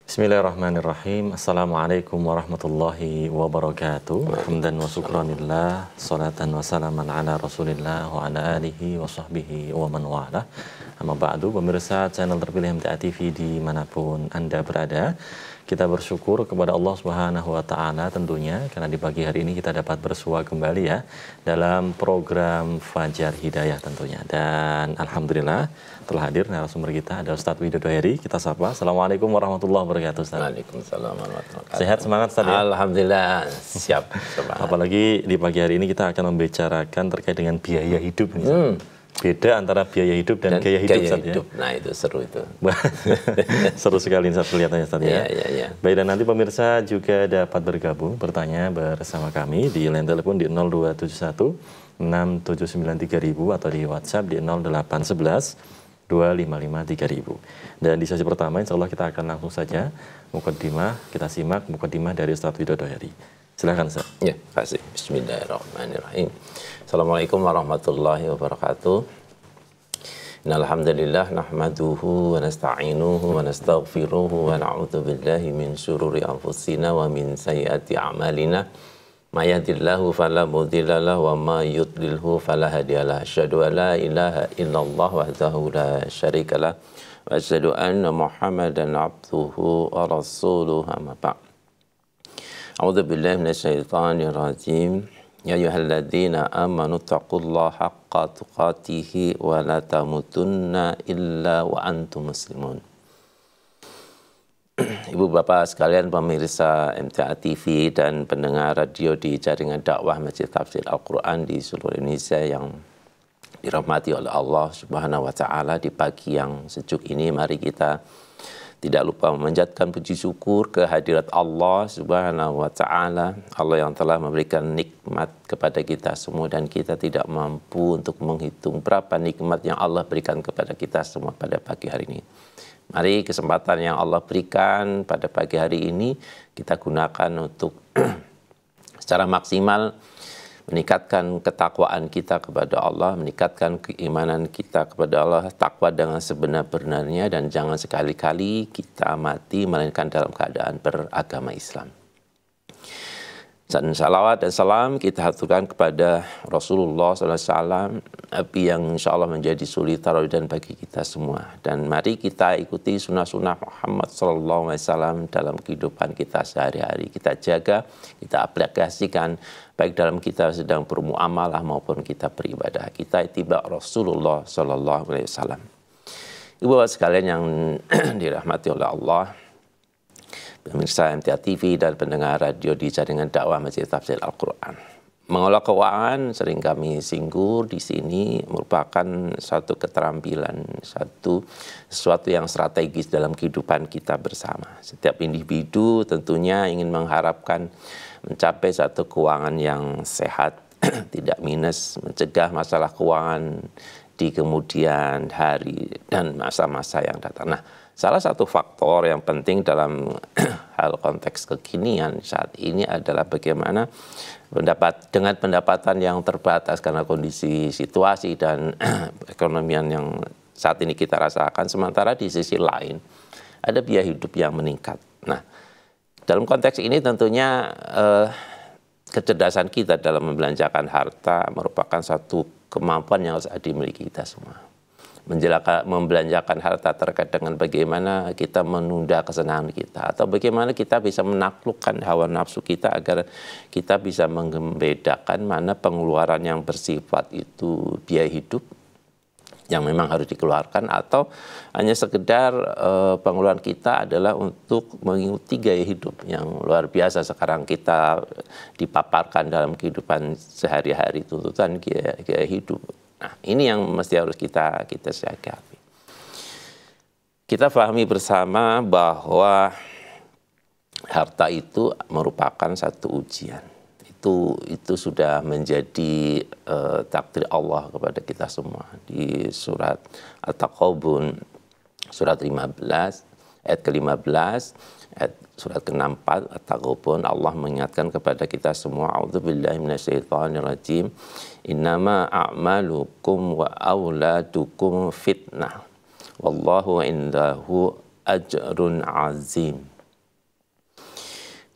Bismillahirrahmanirrahim. Assalamualaikum warahmatullahi wabarakatuh. Hamdan wa syukranillah, salatan wa salaman ala rasulillah wa ala alihi wa sahbihi wa man wa'ala. Amma ba'du, pemirsa channel terpilih MTA TV dimanapun Anda berada, kita bersyukur kepada Allah Subhanahu wa Ta'ala tentunya karena di pagi hari ini kita dapat bersua kembali ya dalam program Fajar Hidayah tentunya. Dan alhamdulillah telah hadir narasumber kita ada Ustadz Widodo Heri. Kita sapa. Assalamualaikum warahmatullahi wabarakatuh, Ustadz. Waalaikumsalam warahmatullahi wabarakatuh. Sehat semangat, Ustadz ya? Alhamdulillah siap. Apalagi di pagi hari ini kita akan membicarakan terkait dengan biaya hidup nih. Beda antara biaya hidup dan gaya hidup, Ustadz ya. Nah itu seru itu. Seru sekali Ustadz kelihatannya, Ustadz ya. Ya. Baik, dan nanti pemirsa juga dapat bergabung bertanya bersama kami di line telepon di 0271 6793000 atau di WhatsApp di 0811 255 3000. Dan di sesi pertama insya Allah kita akan langsung saja mukaddimah, kita simak mukaddimah dari Ustadz Widodo Heri. Silakan, Ustaz. Ya, terima kasih. Bismillahirrahmanirrahim. Assalamualaikum warahmatullahi wabarakatuh. Innal hamdalillah nahmaduhu wa nasta'inuhu wa nastaghfiruhu wa na'udzu billahi min syururi anfusina wa min sayyiati a'malina. May yahdihillahu fala mudilla lahu wa may yudlilhu fala hadiyalah. Asyhadu an la ilaha illallah wahdahu la syarikalah wa asyhadu anna Muhammadan abduhu wa rasuluhu amma ba'd. A'udzu billahi minasyaitonir rajim. Ya ayyuhalladzina amanu taqullaha haqqa tuqatih wa la tamutunna illa wa antum muslimun. Ibu bapak sekalian pemirsa MTA TV dan pendengar radio di jaringan dakwah Masjid Tafsir Al-Quran di seluruh Indonesia yang dirahmati oleh Allah Subhanahu wa Ta'ala, di pagi yang sejuk ini mari kita tidak lupa memanjatkan puji syukur kehadirat Allah Subhanahu wa Ta'ala, Allah yang telah memberikan nikmat kepada kita semua dan kita tidak mampu untuk menghitung berapa nikmat yang Allah berikan kepada kita semua pada pagi hari ini. Mari kesempatan yang Allah berikan pada pagi hari ini kita gunakan untuk secara maksimal meningkatkan ketakwaan kita kepada Allah, meningkatkan keimanan kita kepada Allah, takwa dengan sebenar-benarnya, dan jangan sekali-kali kita mati melainkan dalam keadaan beragama Islam. Dan salawat dan salam kita haturkan kepada Rasulullah SAW, Nabi yang insya Allah menjadi suri tauladan bagi kita semua. Dan mari kita ikuti sunnah-sunnah Muhammad SAW dalam kehidupan kita sehari-hari. Kita jaga, kita aplikasikan, baik dalam kita sedang bermuamalah maupun kita beribadah. Kita ittiba Rasulullah SAW. Ibu bapak sekalian yang dirahmati oleh Allah, pemirsa MTA TV dan pendengar radio di jaringan dakwah Masjid Tafsir Al-Quran. Mengelola keuangan sering kami singgung di sini merupakan suatu keterampilan, sesuatu yang strategis dalam kehidupan kita bersama. Setiap individu tentunya ingin mengharapkan mencapai satu keuangan yang sehat, tidak minus, mencegah masalah keuangan di kemudian hari dan masa-masa yang datang. Nah, salah satu faktor yang penting dalam hal konteks kekinian saat ini adalah bagaimana dengan pendapatan yang terbatas karena kondisi situasi dan ekonomian yang saat ini kita rasakan, sementara di sisi lain ada biaya hidup yang meningkat. Nah, dalam konteks ini tentunya kecerdasan kita dalam membelanjakan harta merupakan satu kemampuan yang harus dimiliki kita semua. Membelanjakan harta terkait dengan bagaimana kita menunda kesenangan kita atau bagaimana kita bisa menaklukkan hawa nafsu kita agar kita bisa membedakan mana pengeluaran yang bersifat itu biaya hidup yang memang harus dikeluarkan atau hanya sekedar pengeluaran kita adalah untuk mengikuti gaya hidup yang luar biasa sekarang kita dipaparkan dalam kehidupan sehari-hari, tuntutan gaya hidup. Nah, ini yang mesti harus kita sikapi. Kita pahami bersama bahwa harta itu merupakan satu ujian. Itu sudah menjadi takdir Allah kepada kita semua. Di surat At-Taqabun, surat 15, ayat ke-15, ayat surat ke-64 At-Taghabun, Allah mengingatkan kepada kita semua, a'udzubillahi minasyaitonirrajim, innama a'malukum wa auladukum fitnah wallahu indahu ajrun azim.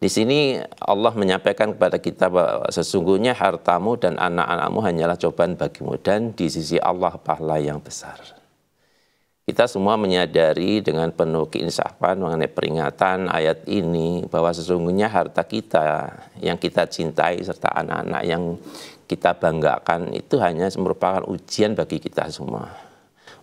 Di sini Allah menyampaikan kepada kita bahwa sesungguhnya hartamu dan anak-anakmu hanyalah cobaan bagimu dan di sisi Allah pahala yang besar. Kita semua menyadari dengan penuh keinsafan mengenai peringatan ayat ini bahwa sesungguhnya harta kita yang kita cintai serta anak-anak yang kita banggakan itu hanya merupakan ujian bagi kita semua.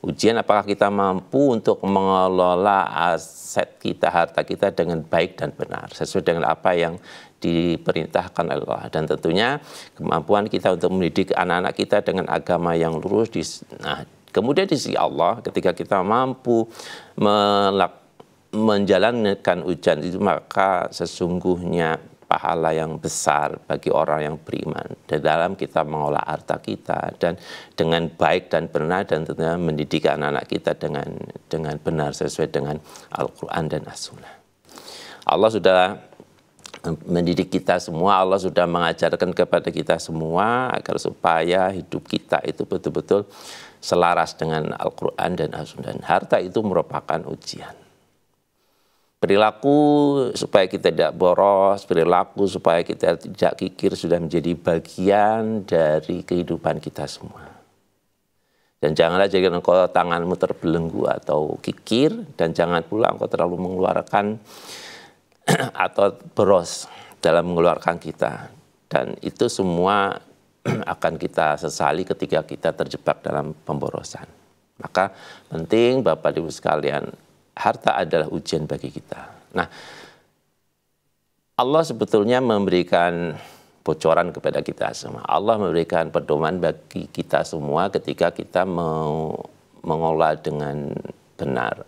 Ujian apakah kita mampu untuk mengelola aset kita, harta kita dengan baik dan benar, sesuai dengan apa yang diperintahkan Allah. Dan tentunya kemampuan kita untuk mendidik anak-anak kita dengan agama yang lurus. Nah, kemudian di sisi Allah, ketika kita mampu menjalankan ujian itu, maka sesungguhnya pahala yang besar bagi orang yang beriman di dalam kita mengolah harta kita dan dengan baik dan benar, dan tentunya mendidik anak-anak kita dengan benar sesuai dengan Al-Quran dan As-Sunnah. Allah sudah mendidik kita semua, Allah sudah mengajarkan kepada kita semua agar supaya hidup kita itu betul-betul selaras dengan Al-Quran dan As-Sunnah. Dan harta itu merupakan ujian. Perilaku supaya kita tidak boros, perilaku supaya kita tidak kikir sudah menjadi bagian dari kehidupan kita semua. Dan janganlah jika engkau tanganmu terbelenggu atau kikir, dan jangan pula engkau terlalu mengeluarkan atau boros dalam mengeluarkan kita. Dan itu semua akan kita sesali ketika kita terjebak dalam pemborosan. Maka penting Bapak Ibu sekalian, harta adalah ujian bagi kita. Nah, Allah sebetulnya memberikan bocoran kepada kita semua. Allah memberikan pedoman bagi kita semua ketika kita mau mengolah dengan benar.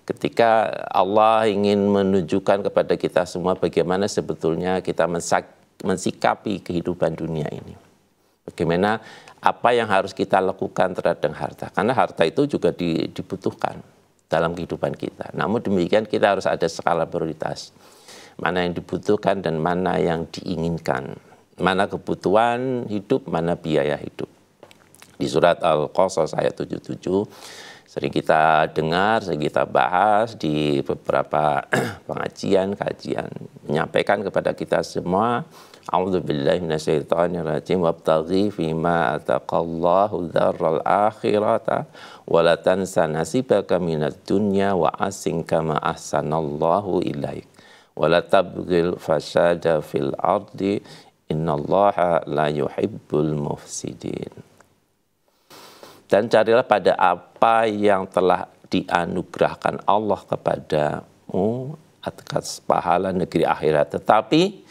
Ketika Allah ingin menunjukkan kepada kita semua bagaimana sebetulnya kita mensikapi kehidupan dunia ini. Bagaimana apa yang harus kita lakukan terhadap harta. Karena harta itu juga dibutuhkan dalam kehidupan kita. Namun demikian kita harus ada skala prioritas. Mana yang dibutuhkan dan mana yang diinginkan. Mana kebutuhan hidup, mana biaya hidup. Di surat Al-Qasas ayat 77, sering kita dengar, sering kita bahas di beberapa pengajian, kajian. Menyampaikan kepada kita semua, A'udzubillahi minasyaitonirrajim wabtaghi fima ataqallahu dzarral akhirata wa la tansa nasibaka minad dunya wa asin kama ahsanallahu ilaik wa la tabghil fasada fil ardi innallaha la yuhibbul mufsidin. Dan carilah pada apa yang telah dianugerahkan Allah kepadamu atas pahala negeri akhirat, tetapi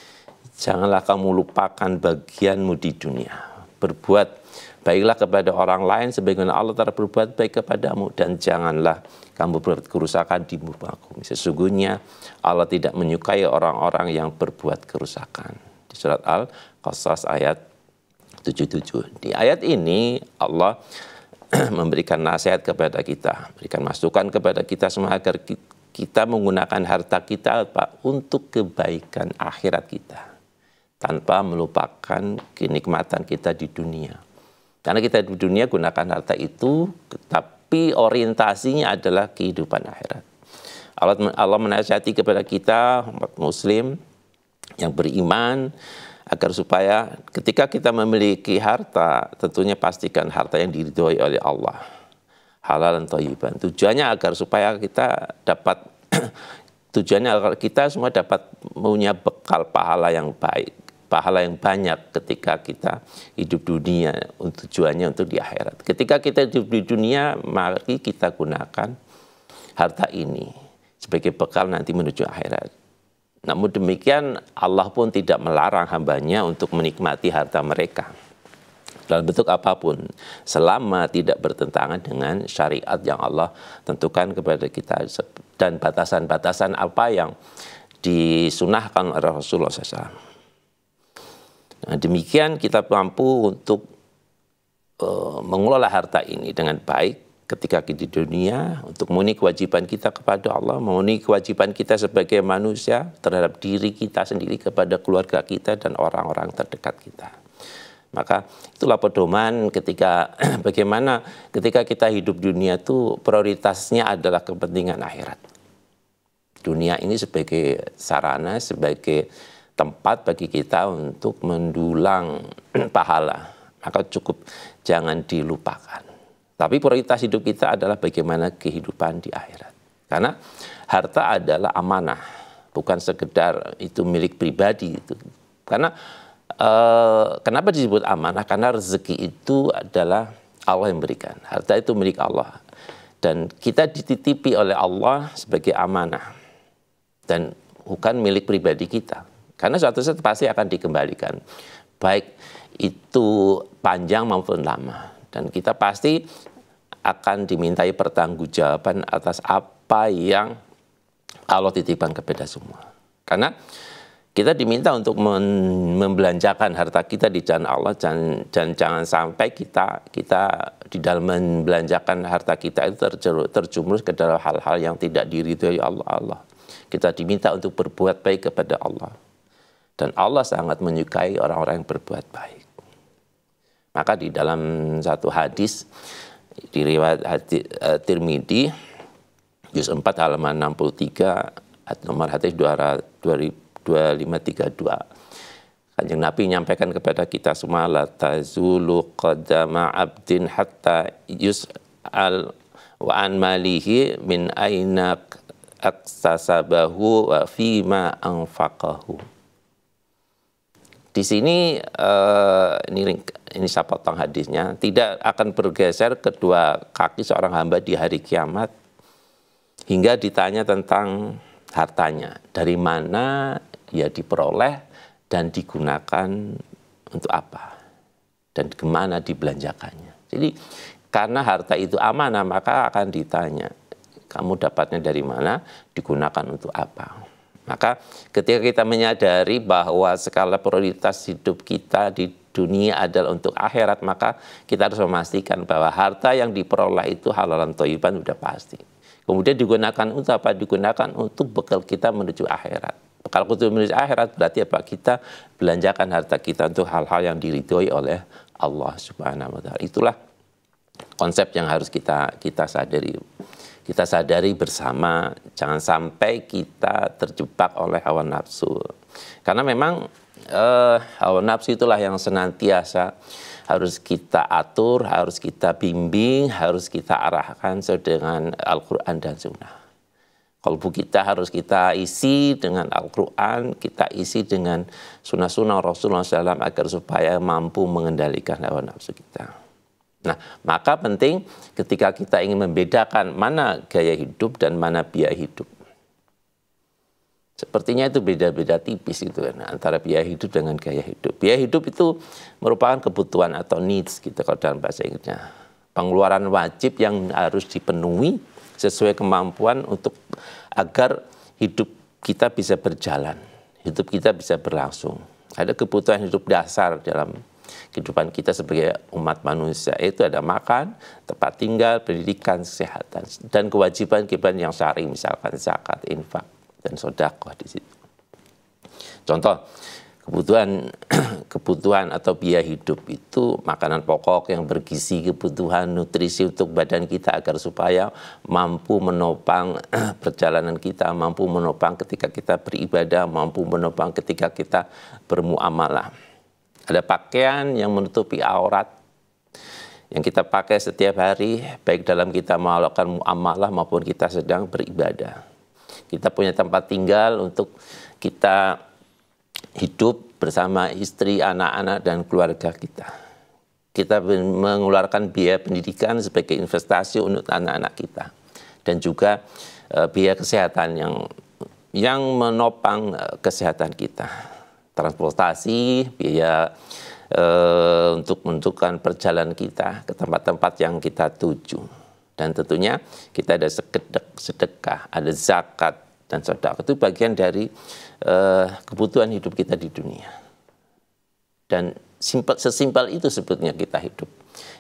janganlah kamu lupakan bagianmu di dunia. Berbuat baiklah kepada orang lain sebagaimana Allah telah berbuat baik kepadamu, dan janganlah kamu berbuat kerusakan di muka bumi. Sesungguhnya Allah tidak menyukai orang-orang yang berbuat kerusakan. Di surat Al-Qasas ayat 77. Di ayat ini Allah memberikan nasihat kepada kita, berikan masukan kepada kita semua agar kita menggunakan harta kita untuk kebaikan akhirat kita, tanpa melupakan kenikmatan kita di dunia. Karena kita di dunia gunakan harta itu, tapi orientasinya adalah kehidupan akhirat. Allah menasihati kepada kita, umat muslim yang beriman, agar supaya ketika kita memiliki harta, tentunya pastikan harta yang diridhoi oleh Allah, halal dan thayyiban. Tujuannya agar supaya kita dapat, tujuannya agar kita semua dapat punya bekal pahala yang baik, pahala yang banyak ketika kita hidup dunia, tujuannya untuk di akhirat. Ketika kita hidup di dunia, mari kita gunakan harta ini sebagai bekal nanti menuju akhirat. Namun demikian Allah pun tidak melarang hambanya untuk menikmati harta mereka dalam bentuk apapun, selama tidak bertentangan dengan syariat yang Allah tentukan kepada kita dan batasan-batasan apa yang disunahkan oleh Rasulullah SAW. Nah, demikian kita mampu untuk mengelola harta ini dengan baik ketika kita di dunia, untuk memenuhi kewajiban kita kepada Allah, memenuhi kewajiban kita sebagai manusia terhadap diri kita sendiri, kepada keluarga kita dan orang-orang terdekat kita. Maka itulah pedoman ketika bagaimana ketika kita hidup dunia itu prioritasnya adalah kepentingan akhirat. dunia ini sebagai sarana, sebagai tempat bagi kita untuk mendulang pahala. Maka cukup jangan dilupakan. Tapi prioritas hidup kita adalah bagaimana kehidupan di akhirat. Karena harta adalah amanah, bukan sekedar itu milik pribadi. Karena kenapa disebut amanah? Karena rezeki itu adalah Allah yang berikan. Harta itu milik Allah. Dan kita dititipi oleh Allah sebagai amanah. Dan bukan milik pribadi kita. Karena suatu saat pasti akan dikembalikan. Baik itu panjang maupun lama. Dan kita pasti akan dimintai pertanggungjawaban atas apa yang Allah titipkan kepada semua. Karena kita diminta untuk membelanjakan harta kita di jalan Allah, dan jangan sampai kita di dalam membelanjakan harta kita itu terjumus ke dalam hal-hal yang tidak diridhoi Allah. Kita diminta untuk berbuat baik kepada Allah. Dan Allah sangat menyukai orang-orang yang berbuat baik. Maka di dalam satu hadis, di riwayat Tirmidzi, juz 4 halaman 63, nomor hadis 2532. Kanjeng Nabi menyampaikan kepada kita semua, la tazulu qadama abdin hatta yus'al wa an malihi min aina aksasabahu wa fima anfaqahu. Di sini ini saya potong hadisnya, tidak akan bergeser kedua kaki seorang hamba di hari kiamat hingga ditanya tentang hartanya, dari mana ya diperoleh dan digunakan untuk apa, dan kemana dibelanjakannya. Jadi karena harta itu amanah, maka akan ditanya, kamu dapatnya dari mana, digunakan untuk apa. Maka ketika kita menyadari bahwa skala prioritas hidup kita di dunia adalah untuk akhirat, maka kita harus memastikan bahwa harta yang diperoleh itu halalan thayyiban sudah pasti. Kemudian digunakan untuk apa? Digunakan untuk bekal kita menuju akhirat. Bekal kita menuju akhirat berarti apa? Kita belanjakan harta kita untuk hal-hal yang diridhoi oleh Allah Subhanahu wa Ta'ala. Itulah konsep yang harus kita sadari. Kita sadari bersama, jangan sampai kita terjebak oleh hawa nafsu. Karena memang hawa nafsu itulah yang senantiasa harus kita atur, harus kita bimbing, harus kita arahkan dengan Al-Quran dan Sunnah. Kalbu kita harus kita isi dengan Al-Quran, kita isi dengan sunnah-sunnah Rasulullah SAW agar supaya mampu mengendalikan hawa nafsu kita. Nah, maka penting ketika kita ingin membedakan mana gaya hidup dan mana biaya hidup. Sepertinya itu beda-beda tipis gitu kan, antara biaya hidup dengan gaya hidup. Biaya hidup itu merupakan kebutuhan atau needs gitu kalau dalam bahasa Inggrisnya. Pengeluaran wajib yang harus dipenuhi sesuai kemampuan untuk agar hidup kita bisa berjalan, hidup kita bisa berlangsung. Ada kebutuhan hidup dasar dalam kehidupan kita sebagai umat manusia, itu ada makan, tempat tinggal, pendidikan, kesehatan, dan kewajiban-kewajiban yang syar'i, misalkan zakat, infak, dan sedekah di situ. Contoh, kebutuhan atau biaya hidup itu makanan pokok yang bergizi, kebutuhan nutrisi untuk badan kita agar supaya mampu menopang perjalanan kita, mampu menopang ketika kita beribadah, mampu menopang ketika kita bermuamalah. Ada pakaian yang menutupi aurat yang kita pakai setiap hari, baik dalam kita melakukan muamalah maupun kita sedang beribadah. Kita punya tempat tinggal untuk kita hidup bersama istri, anak-anak, dan keluarga kita. Kita mengeluarkan biaya pendidikan sebagai investasi untuk anak-anak kita. Dan juga biaya kesehatan yang menopang kesehatan kita. Transportasi, biaya untuk menentukan perjalanan kita ke tempat-tempat yang kita tuju. Dan tentunya kita ada sedekah, ada zakat, dan sedekah. Itu bagian dari kebutuhan hidup kita di dunia. Dan sesimpel itu sebetulnya kita hidup.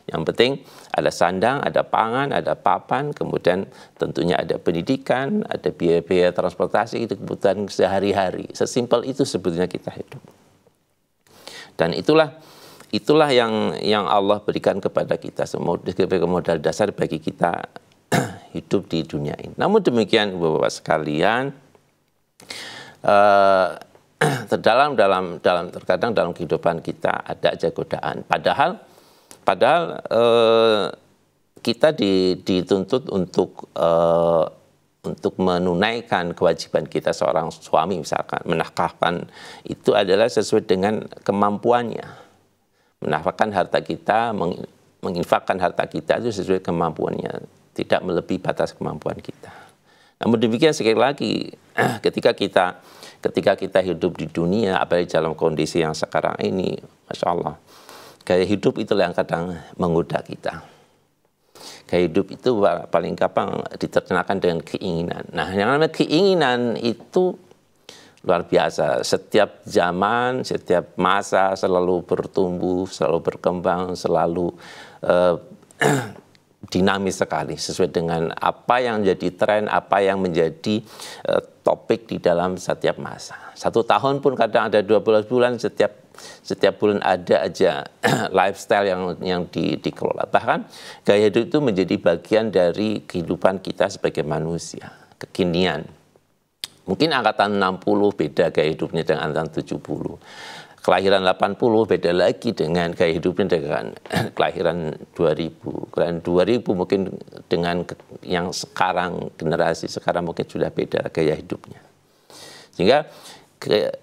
Yang penting ada sandang, ada pangan, ada papan, kemudian tentunya ada pendidikan, ada biaya-biaya transportasi, itu kebutuhan sehari-hari. Sesimpel itu sebetulnya kita hidup. Dan itulah yang Allah berikan kepada kita sebagai modal dasar bagi kita hidup di dunia ini. Namun demikian, Bapak-Bapak sekalian, terkadang dalam kehidupan kita ada aja godaan. Padahal kita dituntut untuk menunaikan kewajiban kita seorang suami, misalkan menafkahkan itu adalah sesuai dengan kemampuannya. Menafkahkan harta kita, menginfakkan harta kita itu sesuai kemampuannya, tidak melebihi batas kemampuan kita. Namun demikian sekali lagi, ketika kita hidup di dunia, apalagi dalam kondisi yang sekarang ini, Masya Allah, gaya hidup itulah yang kadang menggoda kita. Gaya hidup itu paling gampang diterjemahkan dengan keinginan. Nah, yang namanya keinginan itu luar biasa. Setiap zaman, setiap masa selalu bertumbuh, selalu berkembang, selalu dinamis sekali. Sesuai dengan apa yang menjadi tren, apa yang menjadi topik di dalam setiap masa. 1 tahun pun kadang ada 12 bulan, setiap bulan ada aja lifestyle yang dikelola. Bahkan gaya hidup itu menjadi bagian dari kehidupan kita sebagai manusia. Kekinian. Mungkin angkatan 60 beda gaya hidupnya dengan angkatan 70. Kelahiran 80 beda lagi dengan gaya hidupnya dengan kelahiran 2000. Kelahiran 2000 mungkin dengan yang sekarang, generasi sekarang mungkin sudah beda gaya hidupnya. Sehingga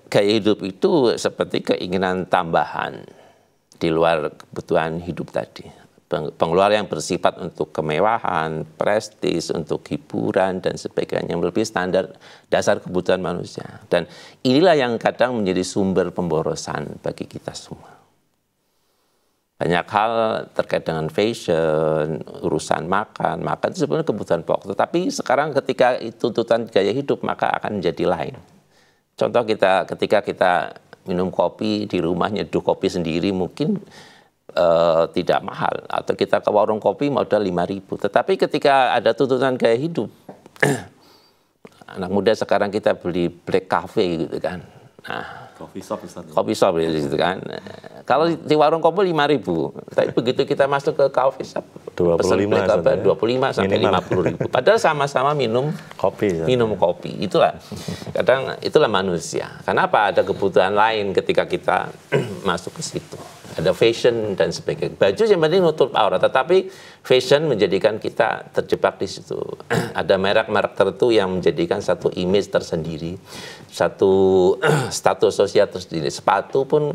gaya hidup itu seperti keinginan tambahan di luar kebutuhan hidup tadi. Pengeluaran yang bersifat untuk kemewahan, prestis, untuk hiburan, dan sebagainya, melebihi standar dasar kebutuhan manusia. Dan inilah yang kadang menjadi sumber pemborosan bagi kita semua. Banyak hal terkait dengan fashion, urusan makan itu sebenarnya kebutuhan pokok. Tetapi sekarang ketika tuntutan gaya hidup, maka akan menjadi lain. Contoh ketika kita minum kopi di rumah, nyeduh kopi sendiri mungkin tidak mahal. Atau kita ke warung kopi modal 5.000. Tetapi ketika ada tuntutan gaya hidup, anak muda sekarang kita beli black cafe gitu kan. Nah, coffee shop Ustaz. Coffee shop gitu kan. Kalau di warung kopi 5.000. Tapi begitu kita masuk ke coffee shop 25 sampai 50.000. Padahal sama-sama minum kopi. Minum kopi. Itulah manusia. Kenapa ada kebutuhan lain ketika kita masuk ke situ? Ada fashion dan sebagainya. Baju yang penting nutup aurat, tetapi fashion menjadikan kita terjebak di situ. Ada merek-merek tertentu yang menjadikan satu image tersendiri, satu status sosial tersendiri. Sepatu pun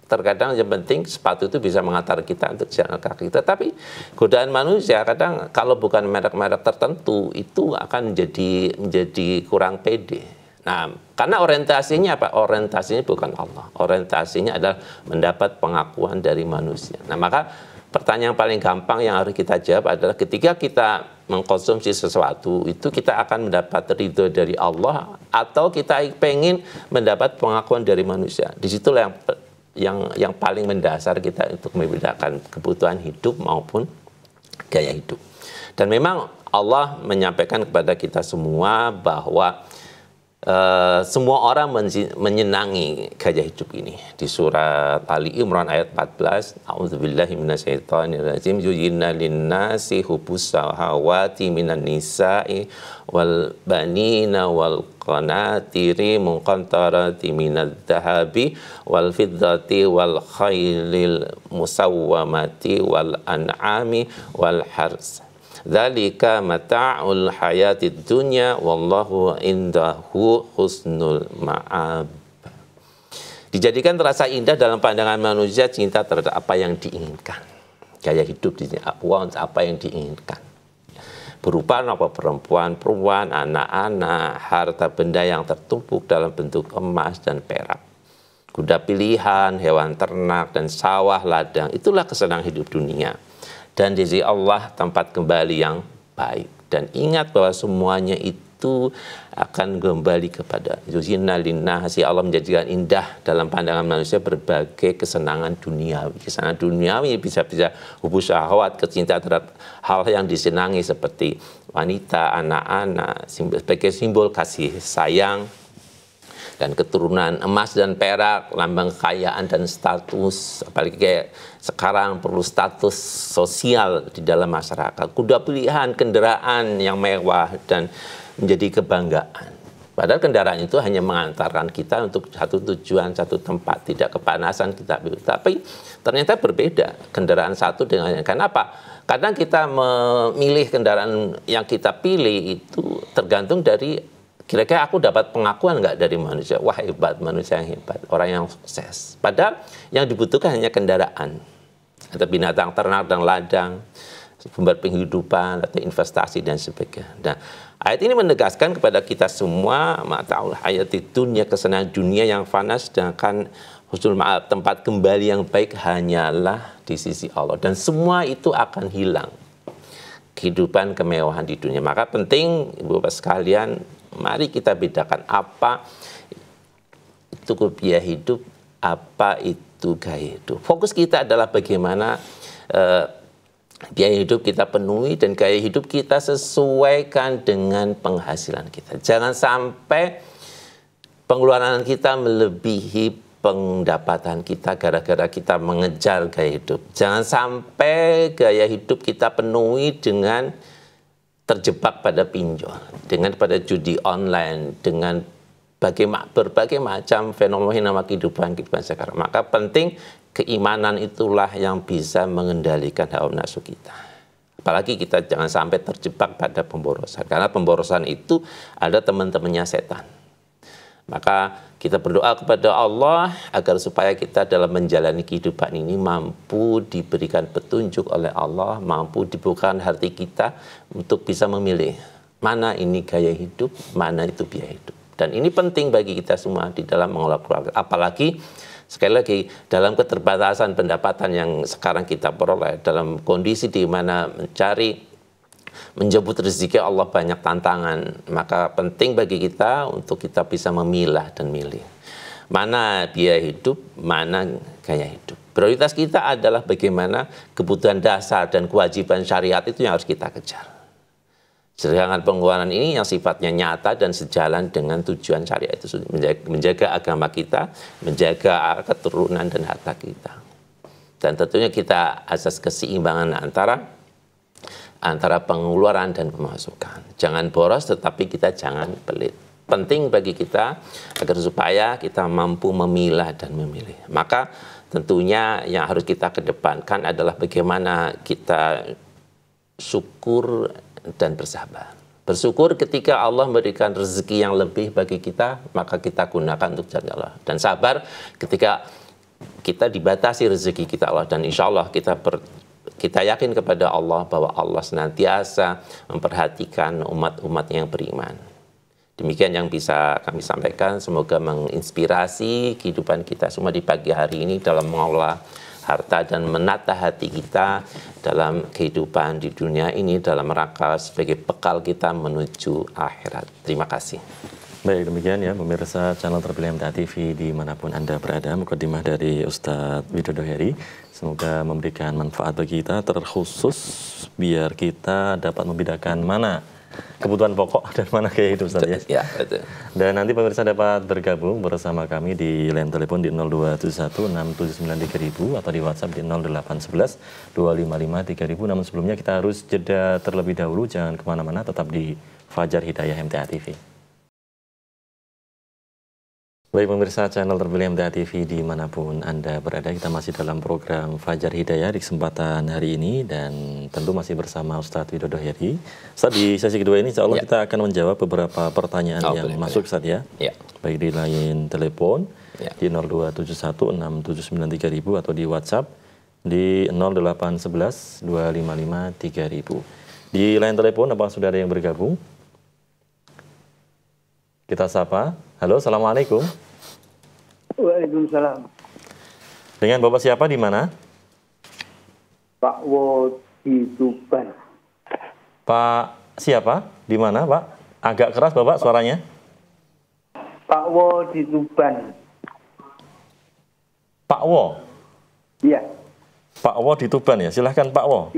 terkadang yang penting sepatu itu bisa mengantar kita untuk jalan kaki. Tetapi godaan manusia kadang kalau bukan merek-merek tertentu itu akan menjadi kurang pede. Nah, karena orientasinya apa? Orientasinya bukan Allah. Orientasinya adalah mendapat pengakuan dari manusia. Nah, maka pertanyaan paling gampang yang harus kita jawab adalah ketika kita mengkonsumsi sesuatu, itu kita akan mendapat ridho dari Allah atau kita pengen mendapat pengakuan dari manusia. Disitulah yang paling mendasar kita untuk membedakan kebutuhan hidup maupun gaya hidup. Dan memang Allah menyampaikan kepada kita semua bahwa semua orang menyenangi gaya hidup ini. Di surat Ali Imran ayat 14, A'udzubillahi minasyaitonirrajim, yuyyina linnasi hubbus syahawati minan nisa'i wal banina wal qanatiri muqantarati minadz dhahabi wal fiddati wal khailil musawwamati wal an'ami wal hars. Dzalika mata'ul hayatid dunya wallahu indahu husnul ma'ab. Dijadikan terasa indah dalam pandangan manusia cinta terhadap apa yang diinginkan. Gaya hidup di sini apa yang diinginkan. Berupa apa perempuan, anak-anak, harta benda yang tertumpuk dalam bentuk emas dan perak. Kuda pilihan, hewan ternak dan sawah ladang, itulah kesenangan hidup dunia. Dan di sisi Allah tempat kembali yang baik. Dan ingat bahwa semuanya itu akan kembali kepada Yuzinna linnasi. Allah menjadikan indah dalam pandangan manusia berbagai kesenangan duniawi. Kesenangan duniawi bisa hubus syahwat, kecintaan terhadap hal yang disenangi seperti wanita, anak-anak, sebagai simbol kasih sayang, dan keturunan emas dan perak, lambang kekayaan dan status, apalagi kayak sekarang perlu status sosial di dalam masyarakat. Kuda pilihan, kendaraan yang mewah dan menjadi kebanggaan. Padahal kendaraan itu hanya mengantarkan kita untuk satu tujuan, satu tempat, tidak kepanasan kita. Tapi ternyata berbeda kendaraan satu dengan yang lain. Kenapa? Kadang kita memilih kendaraan yang kita pilih itu tergantung dari kira-kira aku dapat pengakuan nggak dari manusia. Wah hebat, manusia yang hebat, orang yang sukses. Padahal yang dibutuhkan hanya kendaraan. Ada binatang ternak dan ladang, sumber penghidupan, atau investasi dan sebagainya. Nah, ayat ini menegaskan kepada kita semua, ma'ta'ul hayati dunia, kesenangan dunia yang fana, sedangkan husnul ma'ab, tempat kembali yang baik hanyalah di sisi Allah. Dan semua itu akan hilang. Kehidupan kemewahan di dunia. Maka penting, Ibu Bapak sekalian, mari kita bedakan apa itu biaya hidup, apa itu gaya hidup. Fokus kita adalah bagaimana biaya hidup kita penuhi dan gaya hidup kita sesuaikan dengan penghasilan kita. Jangan sampai pengeluaran kita melebihi pendapatan kita gara-gara kita mengejar gaya hidup. Jangan sampai gaya hidup kita penuhi dengan terjebak pada pinjol, dengan pada judi online, dengan berbagai macam fenomena kehidupan sekarang. Maka penting keimanan itulah yang bisa mengendalikan hawa nafsu kita. Apalagi kita jangan sampai terjebak pada pemborosan. Karena pemborosan itu ada teman-temannya setan. Maka kita berdoa kepada Allah agar supaya kita dalam menjalani kehidupan ini mampu diberikan petunjuk oleh Allah, mampu dibukakan hati kita untuk bisa memilih mana ini gaya hidup, mana itu biaya hidup. Dan ini penting bagi kita semua di dalam mengelola keluarga. Apalagi sekali lagi dalam keterbatasan pendapatan yang sekarang kita peroleh, dalam kondisi di mana menjemput rezeki Allah banyak tantangan, maka penting bagi kita untuk kita bisa memilah dan milih mana biaya hidup, mana gaya hidup. Prioritas kita adalah bagaimana kebutuhan dasar dan kewajiban syariat itu yang harus kita kejar. Sedangkan pengeluaran ini yang sifatnya nyata dan sejalan dengan tujuan syariat itu, menjaga agama kita, menjaga keturunan dan harta kita. Dan tentunya kita asas keseimbangan antara pengeluaran dan pemasukan. Jangan boros tetapi kita jangan pelit. Penting bagi kita agar supaya kita mampu memilah dan memilih. Maka tentunya yang harus kita kedepankan adalah bagaimana kita syukur dan bersabar. Bersyukur ketika Allah memberikan rezeki yang lebih bagi kita, maka kita gunakan untuk jalan Allah. Dan sabar ketika kita dibatasi rezeki kita Allah. Dan insya Allah kita yakin kepada Allah bahwa Allah senantiasa memperhatikan umat-umat yang beriman. Demikian yang bisa kami sampaikan. Semoga menginspirasi kehidupan kita semua di pagi hari ini dalam mengelola harta dan menata hati kita dalam kehidupan di dunia ini dalam rangka sebagai bekal kita menuju akhirat. Terima kasih. Baik, demikian ya pemirsa channel terpilih MTA TV dimanapun Anda berada. Mukadimah dari Ustadz Widodo Heri. Semoga memberikan manfaat bagi kita, terkhusus biar kita dapat membedakan mana kebutuhan pokok dan mana gaya hidup Ustaz ya. Ya, betul. Dan nanti pemirsa dapat bergabung bersama kami di line telepon di 02716793.000 atau di WhatsApp di 08112553.000. Namun sebelumnya kita harus jeda terlebih dahulu, jangan kemana-mana, tetap di Fajar Hidayah MTA TV. Baik pemirsa channel terpilih MTA TV dimanapun Anda berada, kita masih dalam program Fajar Hidayah di kesempatan hari ini dan tentu masih bersama Ustadz Widodo Heri. Ustadz, di sesi kedua ini insya Allah kita akan menjawab beberapa pertanyaan yang masuk Ustadz ya. Baik di line telepon di 02716793.000 atau di WhatsApp di 08112553.000. Di line telepon apa sudah ada yang bergabung? Kita sapa. Halo, assalamualaikum. Waalaikumsalam. Dengan Bapak siapa di mana? Pak Wo di Tuban. Pak siapa? Di mana, Pak? Agak keras Bapak suaranya. Pak Wo di Tuban. Pak Wo? Iya. Pak Wo di Tuban ya. Silahkan Pak Wo.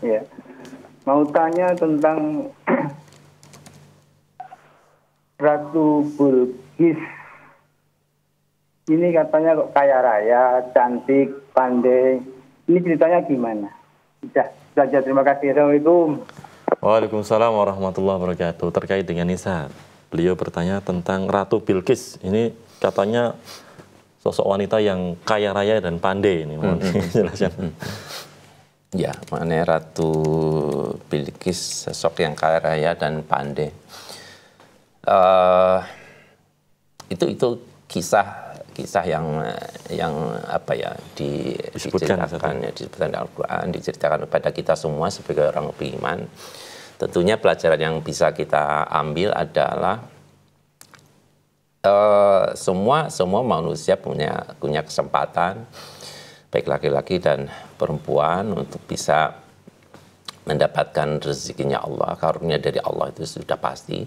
Iya. Mau tanya tentang Ratu Bilqis. Ini katanya kok kaya raya, cantik, pandai. Ini ceritanya gimana? Sudah saja, terima kasih. Assalamualaikum. Waalaikumsalam warahmatullahi wabarakatuh. Terkait dengan Nisa. Beliau bertanya tentang Ratu Bilqis. Ini katanya sosok wanita yang kaya raya dan pandai ini. Jelaskan. Ya, mengenai Ratu Bilqis, sosok yang kaya raya dan pandai. Itu kisah yang apa ya diceritakan di Al-Quran, diceritakan kepada kita semua sebagai orang beriman. Tentunya pelajaran yang bisa kita ambil adalah semua manusia punya kesempatan, baik laki-laki dan perempuan, untuk bisa mendapatkan rezekinya Allah, karunia dari Allah itu sudah pasti.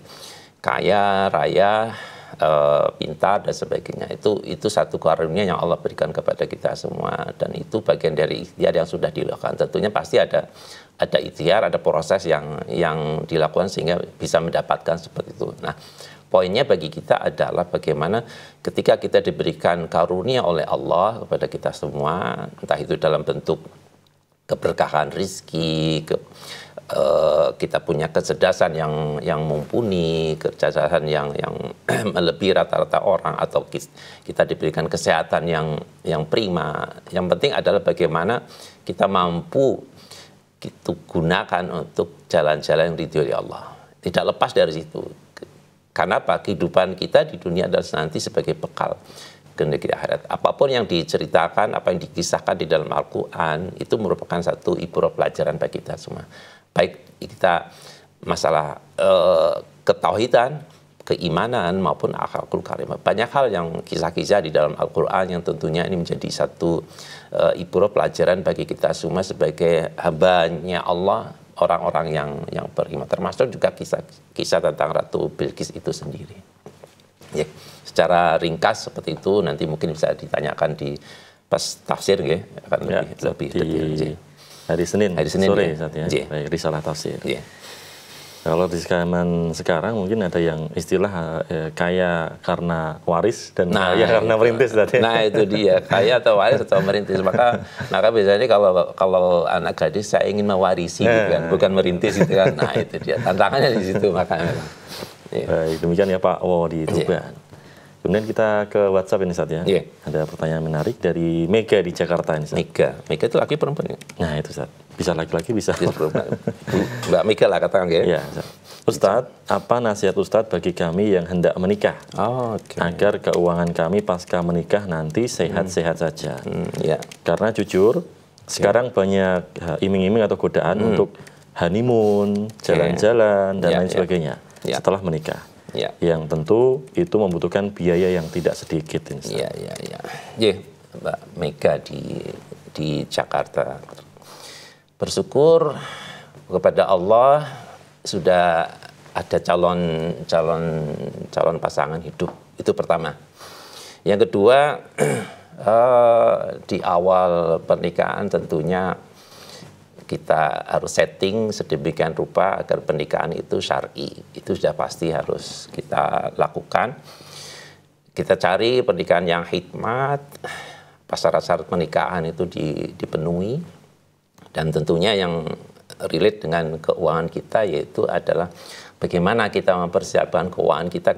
Kaya, raya, pintar dan sebagainya, itu satu karunia yang Allah berikan kepada kita semua, dan itu bagian dari ikhtiar yang sudah dilakukan. Tentunya pasti ada ikhtiar, ada proses yang dilakukan sehingga bisa mendapatkan seperti itu. Nah, poinnya bagi kita adalah bagaimana ketika kita diberikan karunia oleh Allah kepada kita semua, entah itu dalam bentuk keberkahan rizki, kita punya kecerdasan yang mumpuni, kecerdasan yang melebihi rata-rata orang, atau kita diberikan kesehatan yang prima. Yang penting adalah bagaimana kita mampu kita gunakan untuk jalan-jalan yang ridhoi Allah. Tidak lepas dari situ. Karena apa? Kehidupan kita di dunia adalah nanti sebagai bekal ke negeri akhirat. Apapun yang diceritakan, apa yang dikisahkan di dalam Al-Quran, itu merupakan satu ibrah pelajaran bagi kita semua. Baik kita masalah ketauhidan, keimanan, maupun akhlakul karimah. Banyak hal yang kisah-kisah di dalam Al-Quran yang tentunya ini menjadi satu ibrah pelajaran bagi kita semua sebagai hambanya Allah, orang-orang yang beriman. Termasuk juga kisah tentang Ratu Bilqis itu sendiri. Ya, secara ringkas seperti itu, nanti mungkin bisa ditanyakan di pas tafsir, ya, akan lebih detail. Hari Senin sore, ya. Baik, risalah tafsir. Yeah. Kalau di zaman sekarang mungkin ada yang istilah kaya karena waris dan kaya karena merintis. Nah itu dia, kaya atau waris atau merintis. Maka biasanya kalau anak gadis, saya ingin mewarisi gitu kan, bukan merintis gitu kan. Nah itu dia, tantangannya di situ makanya. Baik, demikian ya Pak Wo di Tuban. Kemudian kita ke WhatsApp ini Ustaz ya. Ada pertanyaan menarik dari Mega di Jakarta ini Ustaz. Mega itu laki perempuan ya? Nah itu Ustaz, bisa laki-laki bisa perempuan. Mbak Mega lah katakan ya. Iya Ustaz, apa nasihat Ustaz bagi kami yang hendak menikah agar keuangan kami pasca menikah nanti sehat-sehat saja? Karena jujur sekarang banyak iming-iming atau godaan untuk honeymoon, jalan-jalan dan lain sebagainya setelah menikah. Yang tentu itu membutuhkan biaya yang tidak sedikit. Mbak Mega di Jakarta, bersyukur kepada Allah sudah ada calon pasangan hidup, itu pertama. Yang kedua, di awal pernikahan tentunya kita harus setting sedemikian rupa agar pernikahan itu syar'i. Itu sudah pasti harus kita lakukan. Kita cari pernikahan yang hikmat, syarat-syarat pernikahan itu dipenuhi, dan tentunya yang relate dengan keuangan kita, yaitu adalah bagaimana kita mempersiapkan keuangan kita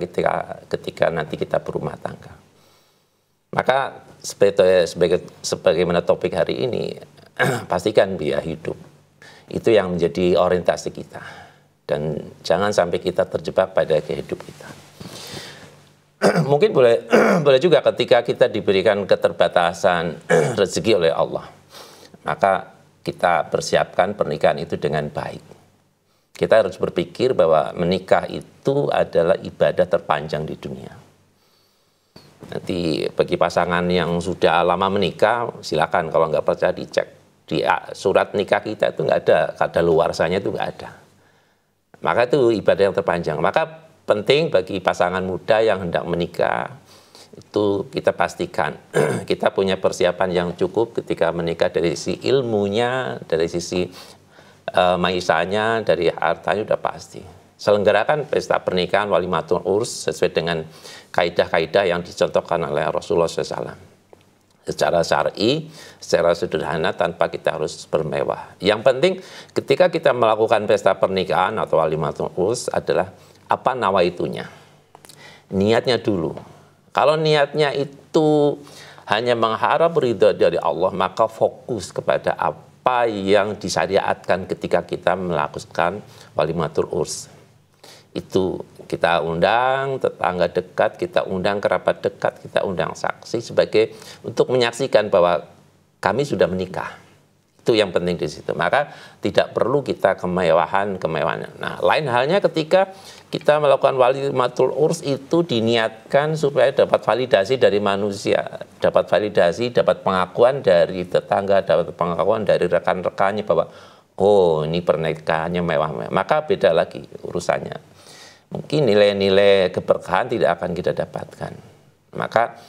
ketika nanti kita berumah tangga. Maka sebagaimana topik hari ini, pastikan biaya hidup itu yang menjadi orientasi kita, dan jangan sampai kita terjebak pada gaya hidup kita. Mungkin boleh juga ketika kita diberikan keterbatasan rezeki oleh Allah, maka kita persiapkan pernikahan itu dengan baik. Kita harus berpikir bahwa menikah itu adalah ibadah terpanjang di dunia. Nanti bagi pasangan yang sudah lama menikah, silakan, kalau nggak percaya dicek. Di surat nikah kita itu nggak ada, kadaluarsanya itu nggak ada. Maka itu ibadah yang terpanjang. Maka penting bagi pasangan muda yang hendak menikah, itu kita pastikan kita punya persiapan yang cukup ketika menikah, dari sisi ilmunya, dari sisi maisanya, dari hartanya sudah pasti. Selenggarakan pesta pernikahan walimatul urs sesuai dengan kaidah-kaidah yang dicontohkan oleh Rasulullah SAW. Secara syar'i, secara sederhana, tanpa kita harus bermewah. Yang penting ketika kita melakukan pesta pernikahan atau walimatul urs adalah apa nawaitunya. niatnya dulu. Kalau niatnya itu hanya mengharap ridho dari Allah, maka fokus kepada apa yang disyariatkan ketika kita melakukan walimatul urs. Itu kita undang tetangga dekat, kita undang kerabat dekat, kita undang saksi sebagai untuk menyaksikan bahwa kami sudah menikah. Itu yang penting di situ. Maka tidak perlu kita kemewahan. Nah, lain halnya ketika kita melakukan walimatul urs itu diniatkan supaya dapat validasi dari manusia, dapat validasi, dapat pengakuan dari tetangga, dapat pengakuan dari rekan-rekannya bahwa oh ini pernikahannya mewah-mewah. Maka beda lagi urusannya. Mungkin nilai-nilai keberkahan tidak akan kita dapatkan. Maka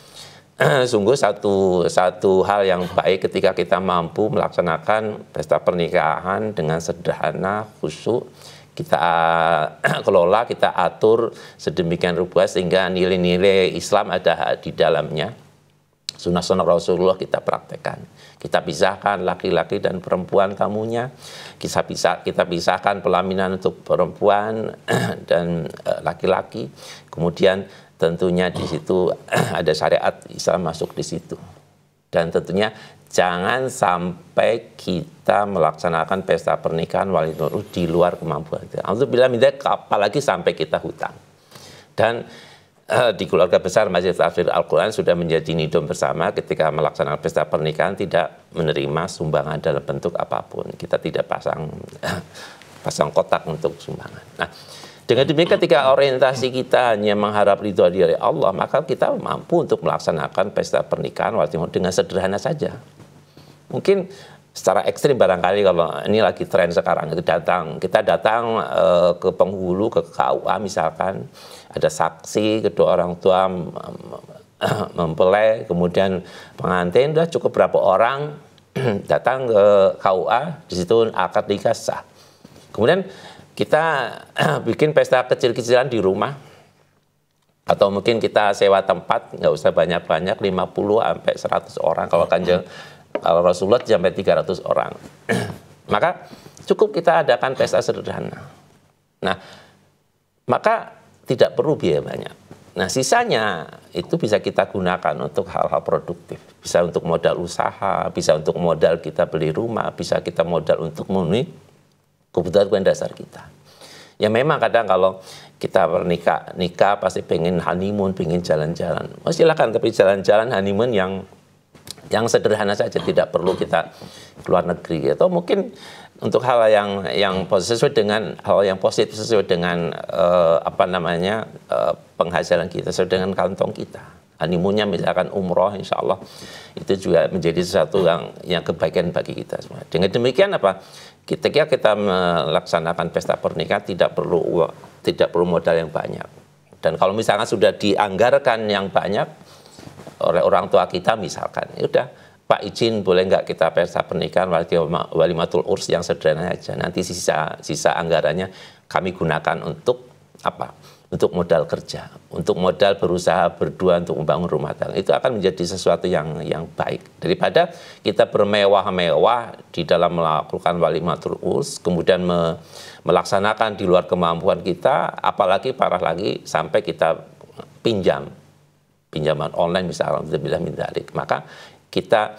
sungguh satu hal yang baik ketika kita mampu melaksanakan pesta pernikahan dengan sederhana, khusyuk, kita kelola, kita atur sedemikian rupa sehingga nilai-nilai Islam ada di dalamnya. Sunnah-sunnah Rasulullah kita praktekkan. Kita pisahkan laki-laki dan perempuan tamunya. Kita pisahkan pelaminan untuk perempuan dan laki-laki. Kemudian tentunya di situ ada syariat Islam masuk di situ. Dan tentunya jangan sampai kita melaksanakan pesta pernikahan walimatul urs di luar kemampuan kita. Alhamdulillah, apalagi sampai kita hutang. Dan di keluarga besar Majelis Tahfidz Al-Quran sudah menjadi nidom bersama ketika melaksanakan pesta pernikahan tidak menerima sumbangan dalam bentuk apapun. Kita tidak pasang kotak untuk sumbangan. Nah, dengan demikian ketika orientasi kita hanya mengharap ridho dari Allah, maka kita mampu untuk melaksanakan pesta pernikahan dengan sederhana saja. Mungkin secara ekstrim barangkali kalau ini lagi tren sekarang itu kita datang ke penghulu, ke KUA misalkan, ada saksi, kedua orang tua mempelai, kemudian pengantin, udah cukup berapa orang datang ke KUA, di situ akad nikah sah. Kemudian kita bikin pesta kecil-kecilan di rumah, atau mungkin kita sewa tempat, nggak usah banyak-banyak, 50 sampai 100 orang, kalau Rasulullah sampai 300 orang. Maka cukup kita adakan pesta sederhana. Nah, maka tidak perlu biaya banyak. Nah, sisanya itu bisa kita gunakan untuk hal-hal produktif. Bisa untuk modal usaha, bisa untuk modal kita beli rumah, bisa kita modal untuk memenuhi kebutuhan dasar kita. Ya memang kadang kalau kita nikah pasti pengen honeymoon, pengen jalan-jalan. Oh, silakan, tapi jalan-jalan honeymoon yang sederhana saja, tidak perlu kita keluar negeri. Atau mungkin untuk hal yang sesuai dengan hal yang positif, sesuai dengan penghasilan kita, sesuai dengan kantong kita. Honeymoonnya misalkan umroh, insya Allah itu juga menjadi sesuatu yang kebaikan bagi kita semua. Dengan demikian ketika kita melaksanakan pesta pernikahan tidak perlu modal yang banyak. Dan kalau misalkan sudah dianggarkan yang banyak oleh orang tua kita misalkan, ya udah Pak izin boleh nggak kita pesta pernikahan walimatul urs yang sederhana aja. Nanti sisa anggarannya kami gunakan untuk apa? Untuk modal kerja, untuk modal berusaha berdua untuk membangun rumah tangga. Itu akan menjadi sesuatu yang baik daripada kita bermewah-mewah di dalam melakukan walimatul urs, kemudian melaksanakan di luar kemampuan kita, apalagi parah lagi sampai kita pinjaman online misalnya, maka kita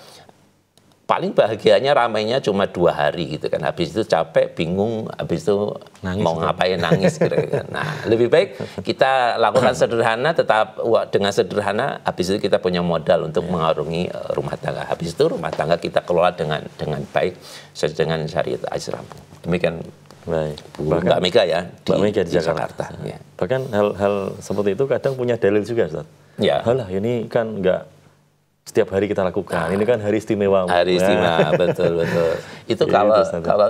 paling bahagianya ramainya cuma 2 hari gitu kan, habis itu capek, bingung, habis itu nangis, mau ngapain, nangis kira-kira. Nah, lebih baik kita lakukan sederhana, tetap dengan sederhana, habis itu kita punya modal untuk mengarungi rumah tangga. Habis itu rumah tangga kita kelola dengan baik sesuai dengan syariat Islam. Demikian. Baik. Mbak Mega ya di Jakarta. Ya. Bahkan hal seperti itu kadang punya dalil juga, Ustaz. Ya. Halah, ini kan enggak setiap hari kita lakukan. Ini kan hari istimewa. Hari istimewa, betul. Itu kalau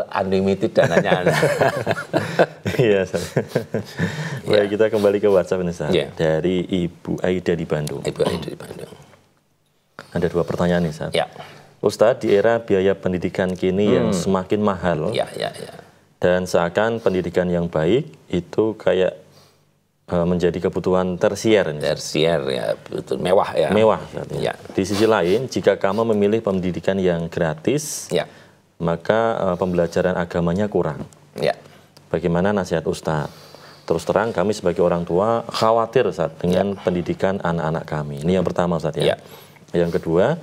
unlimited dananya. Iya, baik, kita kembali ke WhatsApp ini, Ustaz. Ya. Dari Ibu Aida di Bandung. Ibu Aida di Bandung. Ada 2 pertanyaan nih, Ustaz. Ya. Ustaz, di era biaya pendidikan kini yang semakin mahal, dan seakan pendidikan yang baik itu kayak menjadi kebutuhan tersier. Tersier ya, betul, mewah ya. Mewah. Ya. Di sisi lain, jika kamu memilih pendidikan yang gratis, maka pembelajaran agamanya kurang. Ya. Bagaimana nasihat Ustaz? Terus terang kami sebagai orang tua khawatir Ustaz dengan pendidikan anak-anak kami. Ini yang pertama Ustaz ya. Yang kedua,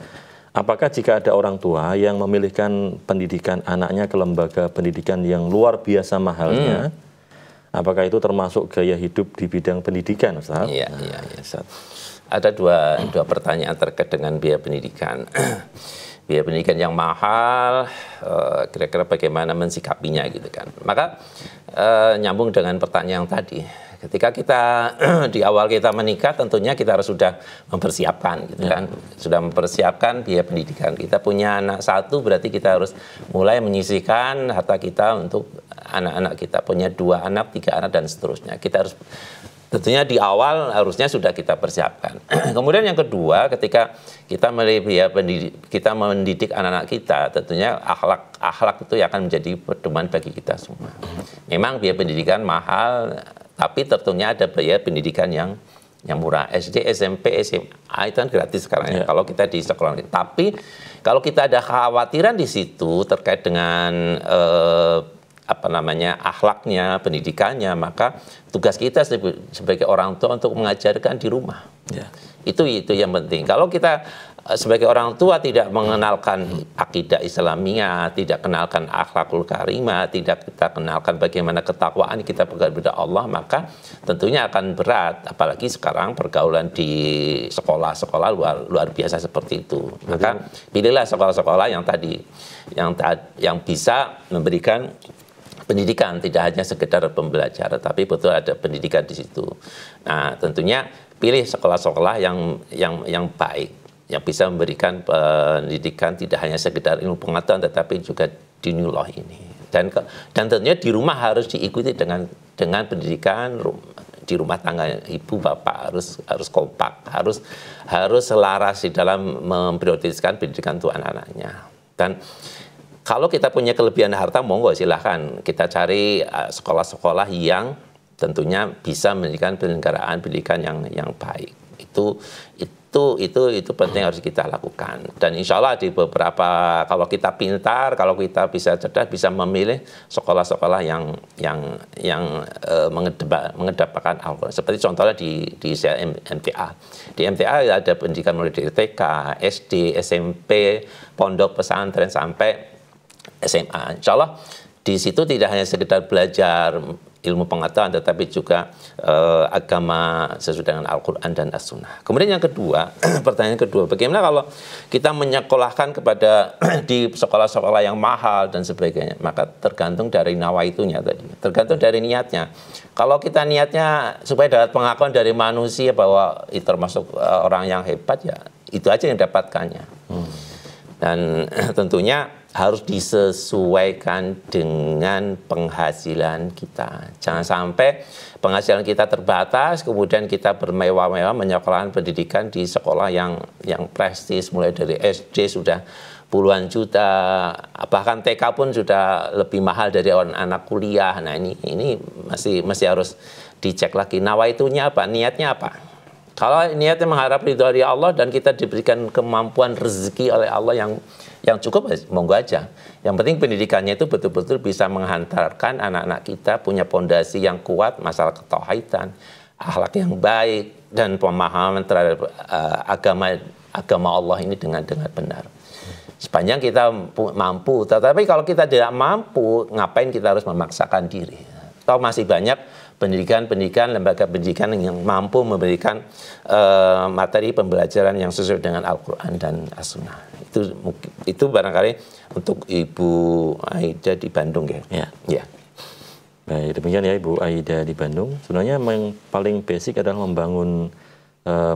apakah jika ada orang tua yang memilihkan pendidikan anaknya ke lembaga pendidikan yang luar biasa mahalnya, apakah itu termasuk gaya hidup di bidang pendidikan Ustaz? Iya. Ustaz. Ada dua pertanyaan terkait dengan biaya pendidikan. Biaya pendidikan yang mahal, kira-kira bagaimana mensikapinya gitu kan. Maka nyambung dengan pertanyaan yang tadi. Ketika kita di awal kita menikah, tentunya kita harus sudah mempersiapkan gitu kan. Sudah mempersiapkan biaya pendidikan. Kita punya anak satu, berarti kita harus mulai menyisihkan harta kita untuk anak-anak kita. Punya 2 anak, 3 anak dan seterusnya. Kita harus tentunya di awal harusnya sudah kita persiapkan. Kemudian yang kedua, ketika kita mendidik anak-anak kita, tentunya akhlak itu akan menjadi pedoman bagi kita semua. Memang biaya pendidikan mahal, tapi tentunya ada biaya pendidikan yang murah. SD, SMP, SMA itu kan gratis sekarang ya. Kalau kita di sekolah. Tapi kalau kita ada kekhawatiran di situ terkait dengan akhlaknya, pendidikannya, maka tugas kita sebagai orang tua untuk mengajarkan di rumah. Itu yang penting. Kalau kita sebagai orang tua tidak mengenalkan akidah Islamiyah, tidak kenalkan akhlakul karimah, tidak kita kenalkan bagaimana ketakwaan kita kepada Allah, maka tentunya akan berat. Apalagi sekarang pergaulan di sekolah-sekolah luar biasa seperti itu. Maka pilihlah sekolah-sekolah yang bisa memberikan pendidikan, tidak hanya sekedar pembelajaran, tapi betul ada pendidikan di situ. Nah, tentunya pilih sekolah-sekolah yang baik, yang bisa memberikan pendidikan tidak hanya sekedar ilmu pengetahuan, tetapi juga dinullah ini. Dan tentunya di rumah harus diikuti dengan pendidikan di rumah tangga, ibu bapak harus kompak, harus selaras di dalam memprioritaskan pendidikan untuk anak-anaknya. Dan kalau kita punya kelebihan harta, monggo silahkan kita cari sekolah-sekolah yang tentunya bisa memberikan penyelenggaraan pendidikan yang baik. Itu penting harus kita lakukan. Dan insya Allah di beberapa, kalau kita pintar, kalau kita bisa cerdas, bisa memilih sekolah-sekolah yang mengedepankan Al-Quran. Seperti contohnya di MTA. Di MTA ada pendidikan mulai dari TK, SD, SMP, pondok pesantren sampai SMA. Insya Allah di situ tidak hanya sekedar belajar ilmu pengetahuan, tetapi juga agama sesuai dengan Al-Quran dan As-Sunnah. Kemudian yang kedua, pertanyaan kedua, bagaimana kalau kita menyekolahkan kepada di sekolah-sekolah yang mahal dan sebagainya? Maka tergantung dari nawaitunya tadi, tergantung dari niatnya. Kalau kita niatnya supaya dapat pengakuan dari manusia bahwa itu termasuk orang yang hebat, ya itu aja yang dapatkannya. Dan tentunya harus disesuaikan dengan penghasilan kita. Jangan sampai penghasilan kita terbatas, kemudian kita bermewah-mewah menyekolahkan pendidikan di sekolah yang prestis, mulai dari SD sudah puluhan juta, bahkan TK pun sudah lebih mahal dari anak kuliah. Nah ini masih harus dicek lagi. Nawaitunya apa? Niatnya apa? Kalau niatnya mengharap ridho dari Allah dan kita diberikan kemampuan rezeki oleh Allah yang cukup, monggo aja. Yang penting pendidikannya itu betul-betul bisa menghantarkan anak-anak kita punya pondasi yang kuat, masalah ketauhidan, akhlak yang baik, dan pemahaman terhadap agama Allah ini dengan benar. Sepanjang kita mampu, tetapi kalau kita tidak mampu, ngapain kita harus memaksakan diri? Atau masih banyak pendidikan, lembaga pendidikan yang mampu memberikan materi pembelajaran yang sesuai dengan Al-Quran dan As-Sunnah. Itu barangkali untuk Ibu Aida di Bandung ya. Baik, demikian ya Ibu Aida di Bandung. Sebenarnya yang paling basic adalah membangun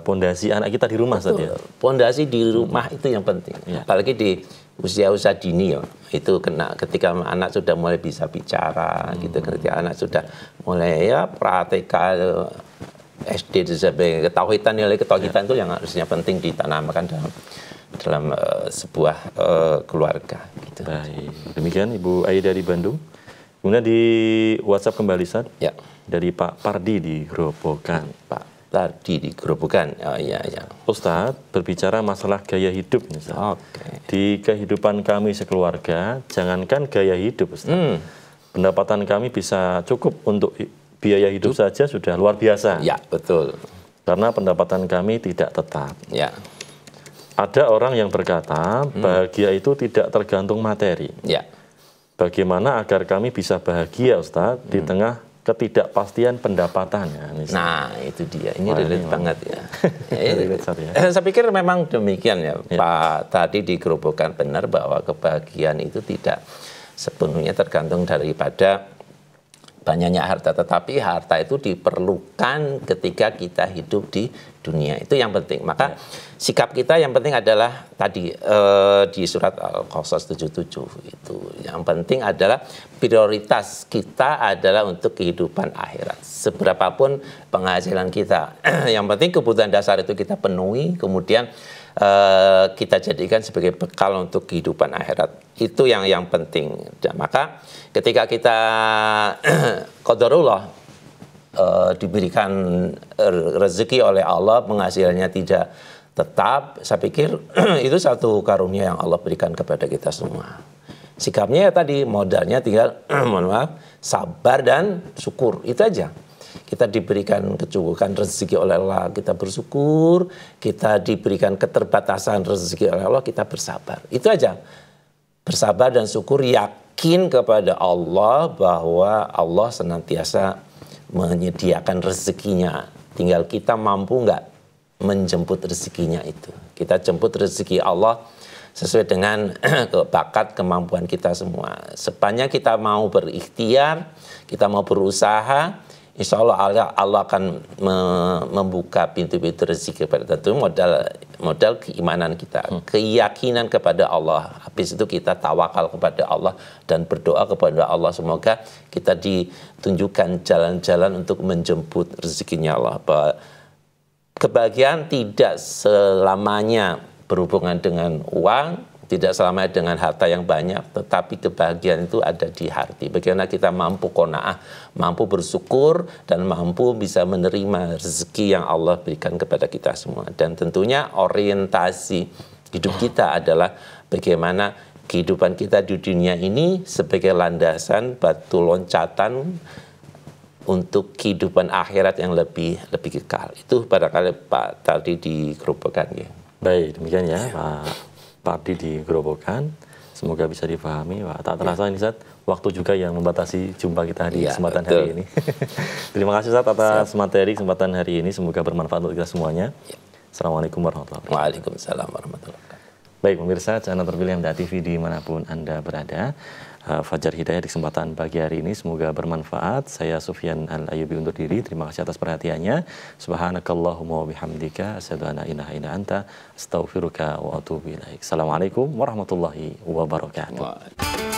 pondasi anak kita di rumah saja. Pondasi di rumah itu yang penting. Apalagi di usia-usia dini ya. Itu ketika anak sudah mulai bisa bicara gitu, ketika anak sudah mulai pra-TK, SD sampai nilai ketauhidan itu yang harusnya penting ditanamkan dalam sebuah keluarga gitu. Baik. Demikian Ibu Aida di Bandung. Kemudian di WhatsApp kembali Ustaz. Ya. Dari Pak Pardi di Grobogan. Pak Pardi di Grobogan. Oh iya. Ustadz, berbicara masalah gaya hidup nih, Ustadz. Di kehidupan kami sekeluarga, jangankan gaya hidup, Ustadz. Pendapatan kami bisa cukup untuk biaya hidup saja sudah luar biasa. Ya, betul. Karena pendapatan kami tidak tetap. Ya. Ada orang yang berkata bahagia itu tidak tergantung materi. Ya. Bagaimana agar kami bisa bahagia, Ustadz, di tengah ketidakpastian pendapatan? Nah, itu dia. Ini relate banget ya. Saya pikir memang demikian ya, Pak. Tadi digerobokkan benar bahwa kebahagiaan itu tidak sepenuhnya tergantung daripada banyaknya harta, tetapi harta itu diperlukan ketika kita hidup di dunia. Itu yang penting. Maka sikap kita yang penting adalah tadi di surat Al-Qasas 77 itu. Yang penting adalah prioritas kita adalah untuk kehidupan akhirat. Seberapapun penghasilan kita, yang penting kebutuhan dasar itu kita penuhi, kemudian kita jadikan sebagai bekal untuk kehidupan akhirat. Itu yang penting. Dan maka ketika kita qadarullah diberikan rezeki oleh Allah, penghasilannya tidak tetap, saya pikir itu satu karunia yang Allah berikan kepada kita semua. Sikapnya ya tadi, modalnya tinggal mohon maaf, sabar dan syukur, itu aja. Kita diberikan kecukupan rezeki oleh Allah, kita bersyukur. Kita diberikan keterbatasan rezeki oleh Allah, kita bersabar. Itu aja. Bersabar dan syukur, yakin kepada Allah bahwa Allah senantiasa menyediakan rezekinya. Tinggal kita mampu nggak menjemput rezekinya itu. Kita jemput rezeki Allah sesuai dengan bakat kemampuan kita semua. Sepanjang kita mau berikhtiar, kita mau berusaha, insya Allah Allah akan membuka pintu-pintu rezeki kepada kita. Itu modal keimanan kita, keyakinan kepada Allah. Habis itu kita tawakal kepada Allah dan berdoa kepada Allah. Semoga kita ditunjukkan jalan-jalan untuk menjemput rezekinya Allah. Bahwa kebahagiaan tidak selamanya berhubungan dengan uang, tidak selamanya dengan harta yang banyak, tetapi kebahagiaan itu ada di hati. Bagaimana kita mampu qanaah, mampu bersyukur, dan mampu bisa menerima rezeki yang Allah berikan kepada kita semua. Dan tentunya orientasi hidup kita adalah bagaimana kehidupan kita di dunia ini sebagai landasan, batu loncatan untuk kehidupan akhirat yang lebih kekal. Itu barangkali Pak tadi digerobokkan ya. Baik, demikian ya Pak Ardi di Gerobokan. Semoga bisa dipahami. Wah, tak terasa ini Ustaz, waktu juga yang membatasi jumpa kita di kesempatan hari ini. Terima kasih Ustaz atas materi kesempatan hari ini. Semoga bermanfaat untuk kita semuanya. Assalamualaikum warahmatullahi wabarakatuh. Waalaikumsalam warahmatullahi wabarakatuh. Baik pemirsa, channel terpilih MTA TV dimanapun Anda berada. Fajar Hidayah di kesempatan pagi hari ini semoga bermanfaat. Saya Sufyan Al-Ayyubi undur diri. Terima kasih atas perhatiannya. Subhanakallahumma wa bihamdika asyhadu an la ilaha illa anta astaghfiruka wa atubu ilaik. Assalamualaikum warahmatullahi wabarakatuh.